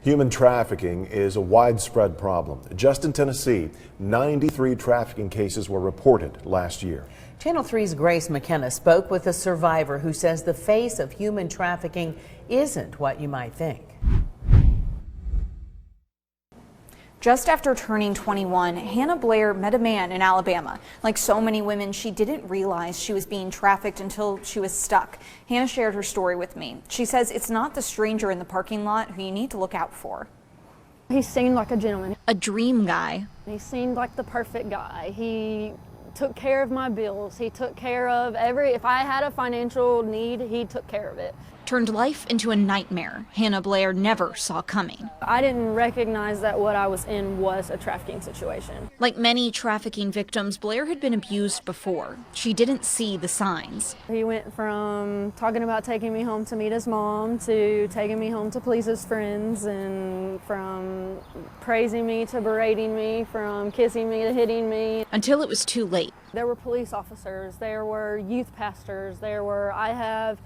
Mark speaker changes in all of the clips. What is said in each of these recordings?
Speaker 1: Human trafficking is a widespread problem. Just in Tennessee, 93 trafficking cases were reported last year.
Speaker 2: Channel 3's Grace McKenna spoke with a survivor who says the face of human trafficking isn't what you might think.
Speaker 3: Just after turning 21, Hannah Blair met a man in Alabama. Like so many women, she didn't realize she was being trafficked until she was stuck. Hannah shared her story with me. She says it's not the stranger in the parking lot who you need to look out for.
Speaker 4: He seemed like a gentleman.
Speaker 3: A dream guy.
Speaker 4: He seemed like the perfect guy. He took care of my bills. He took care of if I had a financial need, he took care of it.
Speaker 3: Turned life into a nightmare Hannah Blair never saw coming.
Speaker 4: I didn't recognize that what I was in was a trafficking situation.
Speaker 3: Like many trafficking victims, Blair had been abused before. She didn't see the signs.
Speaker 4: He went from talking about taking me home to meet his mom to taking me home to please his friends, and from praising me to berating me, from kissing me to hitting me.
Speaker 3: Until it was too late.
Speaker 4: There were police officers, there were youth pastors, I have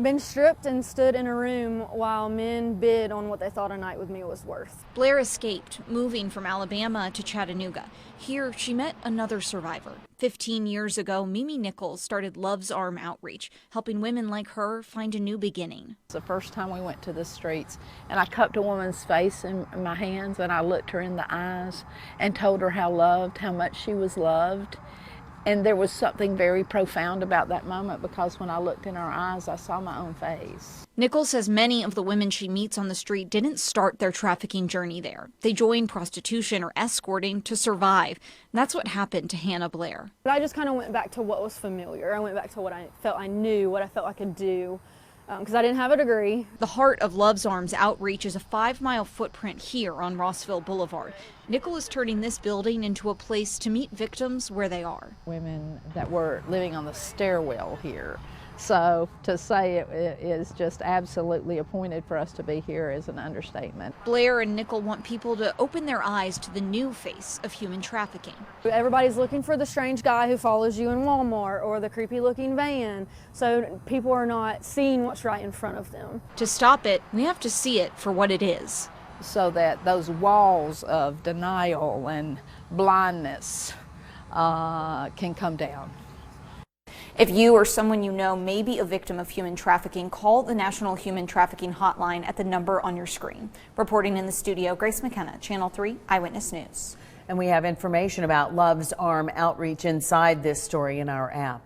Speaker 4: been stripped and stood in a room while men bid on what they thought a night with me was worth.
Speaker 3: Blair escaped, moving from Alabama to Chattanooga. Here, she met another survivor. 15 years ago, Mimi Nichols started Love's Arm Outreach, helping women like her find a new beginning.
Speaker 5: It's the first time we went to the streets, and I cupped a woman's face in my hands, and I looked her in the eyes and told her how much she was loved. And there was something very profound about that moment, because when I looked in her eyes, I saw my own face.
Speaker 3: Nichols says many of the women she meets on the street didn't start their trafficking journey there. They joined prostitution or escorting to survive. And that's what happened to Hannah Blair.
Speaker 4: But I just kind of went back to what was familiar. I went back to what I felt I knew, what I felt I could do. Because I didn't have a degree.
Speaker 3: The heart of Love's Arms Outreach is a 5-mile footprint here on Rossville Boulevard. Nichols is turning this building into a place to meet victims where they are.
Speaker 5: Women that were living on the stairwell here. So to say it is just absolutely appointed for us to be here is an understatement.
Speaker 3: Blair and Nichols want people to open their eyes to the new face of human trafficking.
Speaker 4: Everybody's looking for the strange guy who follows you in Walmart or the creepy looking van. So people are not seeing what's right in front of them.
Speaker 3: To stop it, we have to see it for what it is.
Speaker 5: So that those walls of denial and blindness can come down.
Speaker 3: If you or someone you know may be a victim of human trafficking, call the National Human Trafficking Hotline at the number on your screen. Reporting in the studio, Grace McKenna, Channel 3 Eyewitness News.
Speaker 2: And we have information about Love's Arm Outreach inside this story in our app.